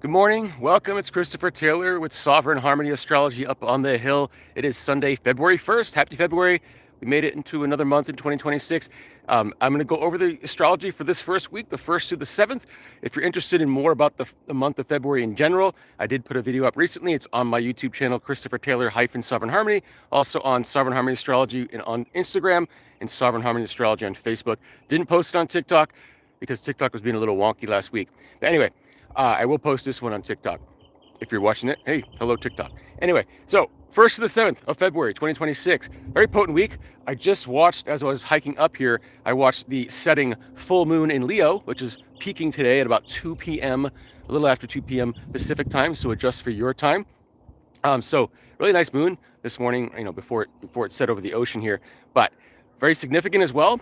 Good morning. Welcome. It's Christopher Taylor with Sovereign Harmony Astrology up on the hill. It is Sunday, February 1st. Happy February. We made it into another month in 2026. I'm going to go over the astrology for this first week, the 1st through the 7th. If you're interested in more about the month of February in general, I did put a video up recently. It's on my YouTube channel, Christopher Taylor-Sovereign Harmony, also on Sovereign Harmony Astrology and on Instagram, and Sovereign Harmony Astrology on Facebook. Didn't post it on TikTok because TikTok was being a little wonky last week. But anyway, I will post this one on TikTok. If you're watching it, hey, hello TikTok. Anyway, so 1st to the 7th of February, 2026. Very potent week. I just watched, as I was hiking up here, I watched the setting full moon in Leo, which is peaking today at about 2 p.m., a little after 2 p.m. Pacific time, so adjust for your time. So really nice moon this morning, before it set over the ocean here, but very significant as well.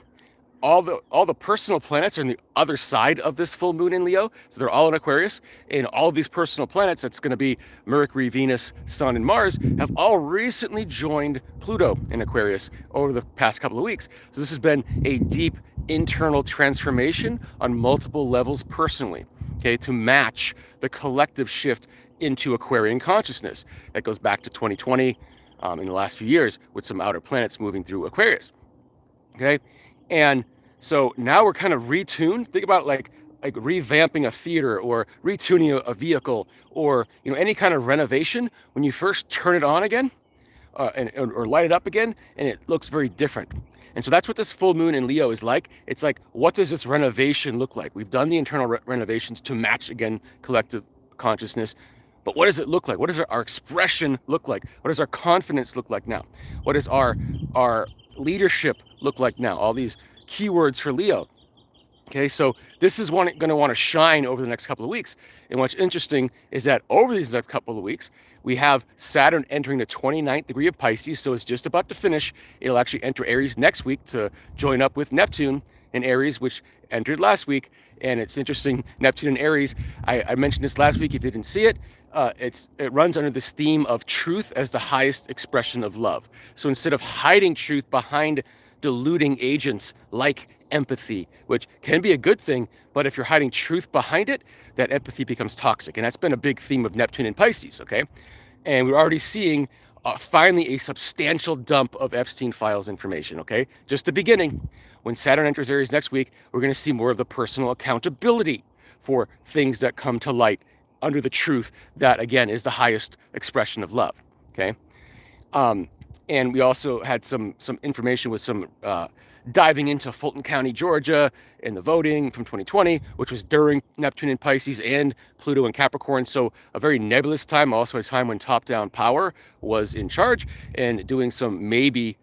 All the personal planets are on the other side of this full moon in Leo, so they're all in Aquarius, and all of these personal planets, that's going to be Mercury, Venus, Sun, and Mars, have all recently joined Pluto in Aquarius over the past couple of weeks. So this has been a deep internal transformation on multiple levels personally, okay, to match the collective shift into Aquarian consciousness. That goes back to 2020 in the last few years with some outer planets moving through Aquarius, okay? And so now we're kind of retuned. Think about like revamping a theater or retuning a vehicle or any kind of renovation. When you first turn it on again or light it up again, and it looks very different. And so that's what this full moon in Leo is like. It's like, what does this renovation look like? We've done the internal renovations to match again collective consciousness. But what does it look like? What does our expression look like? What does our confidence look like now? What does our leadership look like now? All these keywords for Leo. Okay, so this is going to want to shine over the next couple of weeks. And what's interesting is that over these next couple of weeks, we have Saturn entering the 29th degree of Pisces, so it's just about to finish. It'll actually enter Aries next week to join up with Neptune in Aries, which entered last week. And it's interesting, Neptune and Aries, I mentioned this last week if you didn't see it, it runs under this theme of truth as the highest expression of love. So instead of hiding truth behind diluting agents like empathy, which can be a good thing, but if you're hiding truth behind it, that empathy becomes toxic. And that's been a big theme of Neptune and Pisces, okay? And we're already seeing finally a substantial dump of Epstein files information, okay? Just the beginning. When Saturn enters Aries next week, we're going to see more of the personal accountability for things that come to light under the truth that, again, is the highest expression of love, okay? And we also had some information with some diving into Fulton County, Georgia, and the voting from 2020, which was during Neptune and Pisces and Pluto and Capricorn. So a very nebulous time, also a time when top-down power was in charge and doing some maybe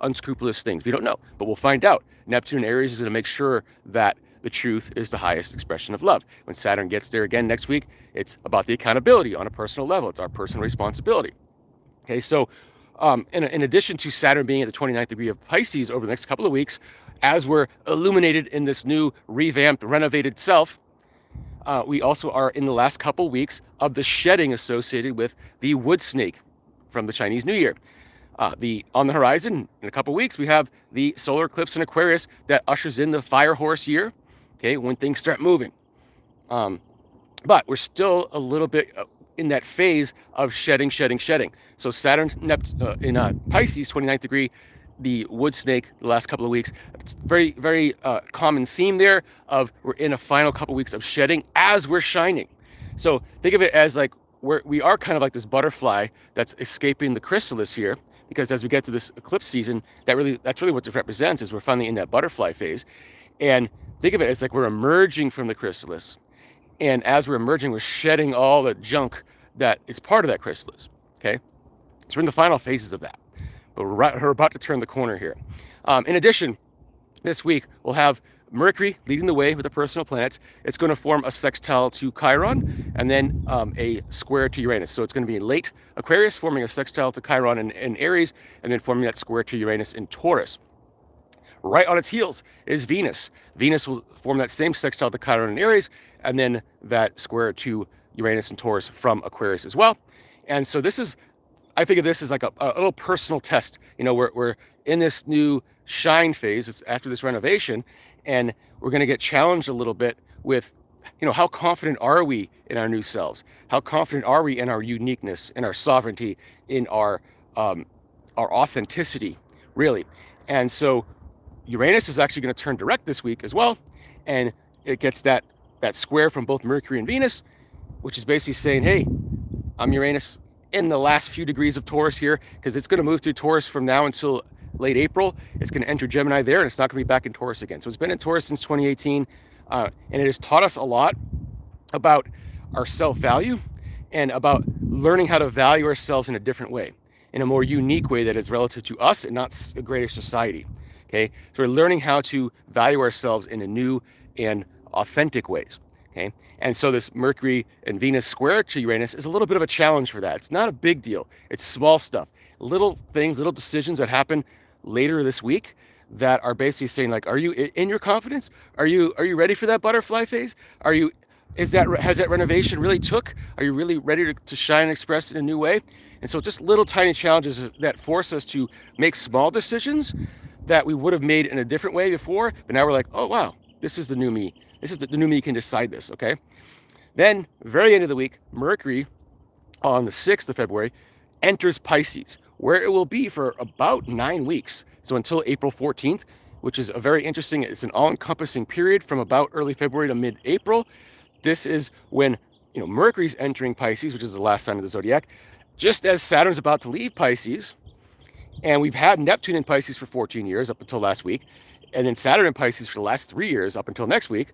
unscrupulous things. We don't know, but we'll find out. Neptune and Aries is going to make sure that the truth is the highest expression of love. When Saturn gets there again next week, it's about the accountability on a personal level. It's our personal responsibility. Okay, so in addition to Saturn being at the 29th degree of Pisces over the next couple of weeks, as we're illuminated in this new revamped, renovated self, we also are in the last couple weeks of the shedding associated with the wood snake from the Chinese New Year. On the horizon, in a couple of weeks, we have the solar eclipse in Aquarius that ushers in the fire horse year, okay, when things start moving. But we're still a little bit in that phase of shedding. So Saturn in Pisces, 29th degree, the wood snake, the last couple of weeks, it's very, very common theme there of we're in a final couple of weeks of shedding as we're shining. So think of it as like we are kind of like this butterfly that's escaping the chrysalis here, because as we get to this eclipse season, that's really what this represents, is we're finally in that butterfly phase. And think of it as like we're emerging from the chrysalis. And as we're emerging, we're shedding all the junk that is part of that chrysalis, okay? So we're in the final phases of that. But we're about to turn the corner here. In addition, this week, we'll have Mercury leading the way with the personal planets. It's going to form a sextile to Chiron and then a square to Uranus. So it's going to be in late Aquarius, forming a sextile to Chiron in Aries, and then forming that square to Uranus in Taurus. Right on its heels is Venus. Venus will form that same sextile to Chiron in Aries, and then that square to Uranus and Taurus from Aquarius as well. And so I think of this as like a little personal test. We're in this new shine phase. It's after this renovation, and we're going to get challenged a little bit with how confident are we in our new selves? How confident are we in our uniqueness, in our sovereignty, in our authenticity, really? And so Uranus is actually going to turn direct this week as well, and it gets that square from both Mercury and Venus, which is basically saying, hey, I'm Uranus in the last few degrees of Taurus here, because it's going to move through Taurus from now until late April. It's going to enter Gemini there, and it's not going to be back in Taurus again. So it's been in Taurus since 2018, and it has taught us a lot about our self-value and about learning how to value ourselves in a different way, in a more unique way that is relative to us and not a greater society. Okay, so we're learning how to value ourselves in a new and authentic ways. Okay, and so this Mercury and Venus square to Uranus is a little bit of a challenge for that. It's not a big deal. It's small stuff, little things, little decisions that happen later this week that are basically saying, like, are you in your confidence? Are you ready for that butterfly phase? Has that renovation really took? Are you really ready to shine and express in a new way? And so just little tiny challenges that force us to make small decisions that we would have made in a different way before, but now we're like, oh wow, this is the new me. This is the new me can decide this, okay? Then, very end of the week, Mercury on the 6th of February enters Pisces, where it will be for about 9 weeks. So until April 14th, which is a very interesting, it's an all-encompassing period from about early February to mid-April. This is when Mercury's entering Pisces, which is the last sign of the zodiac, just as Saturn's about to leave Pisces. And we've had Neptune in Pisces for 14 years up until last week, and then Saturn in Pisces for the last 3 years up until next week.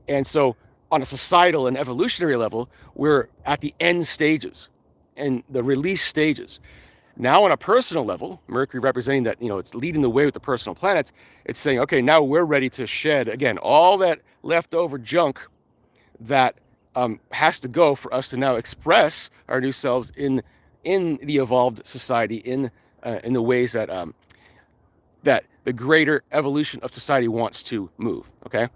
And so on a societal and evolutionary level, we're at the end stages and the release stages. Now on a personal level, Mercury representing that, it's leading the way with the personal planets. It's saying, okay, now we're ready to shed, again, all that leftover junk that has to go for us to now express our new selves in the evolved society, in the ways that that the greater evolution of society wants to move. Okay,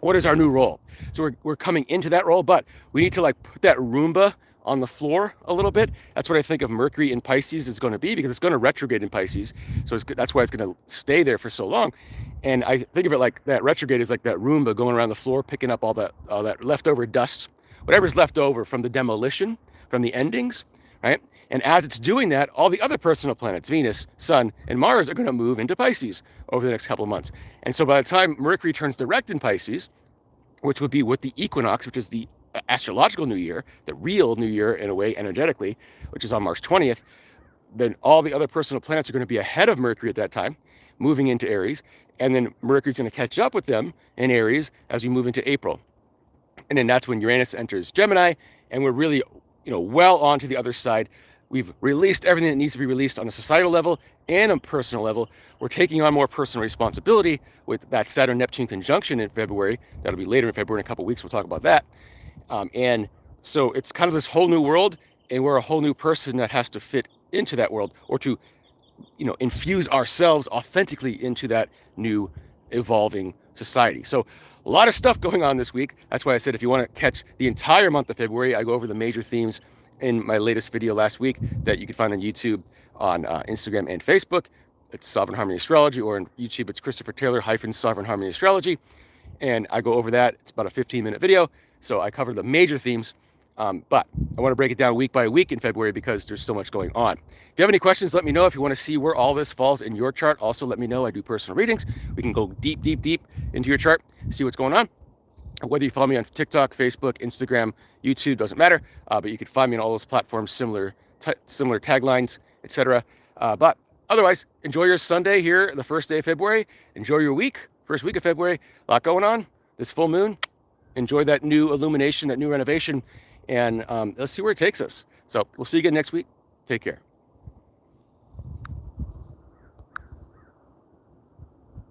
what is our new role? So we're coming into that role, but we need to put that Roomba on the floor a little bit. That's what I think of Mercury in Pisces is going to be, because it's going to retrograde in Pisces. So that's why it's going to stay there for so long. And I think of it like that retrograde is like that Roomba going around the floor, picking up all that leftover dust, whatever's left over from the demolition, from the endings, right? And as it's doing that, all the other personal planets, Venus, Sun, and Mars, are going to move into Pisces over the next couple of months. And so by the time Mercury turns direct in Pisces, which would be with the equinox, which is the astrological new year, the real new year in a way energetically, which is on March 20th, then all the other personal planets are going to be ahead of Mercury at that time, moving into Aries. And then Mercury's going to catch up with them in Aries as we move into April. And then that's when Uranus enters Gemini, and we're really, well on to the other side. We've released everything that needs to be released on a societal level and a personal level. We're taking on more personal responsibility with that Saturn-Neptune conjunction in February. That'll be later in February, in a couple of weeks. We'll talk about that. And so it's kind of this whole new world, and we're a whole new person that has to fit into that world, or to, infuse ourselves authentically into that new evolving society. So a lot of stuff going on this week. That's why I said if you want to catch the entire month of February, I go over the major themes in my latest video last week that you can find on YouTube, on Instagram and Facebook. It's Sovereign Harmony Astrology, or on YouTube it's Christopher Taylor - Sovereign Harmony Astrology. And I go over that. It's about a 15-minute video. So I cover the major themes, but I want to break it down week by week in February because there's so much going on. If you have any questions, let me know. If you want to see where all this falls in your chart, also let me know. I do personal readings. We can go deep, deep, deep into your chart, see what's going on. Whether you follow me on TikTok, Facebook, Instagram, YouTube, doesn't matter. But you can find me on all those platforms, similar taglines, etc. But otherwise, enjoy your Sunday here, the first day of February. Enjoy your week, first week of February. A lot going on. This full moon. Enjoy that new illumination, that new renovation, and let's see where it takes us. So we'll see you again next week. Take care.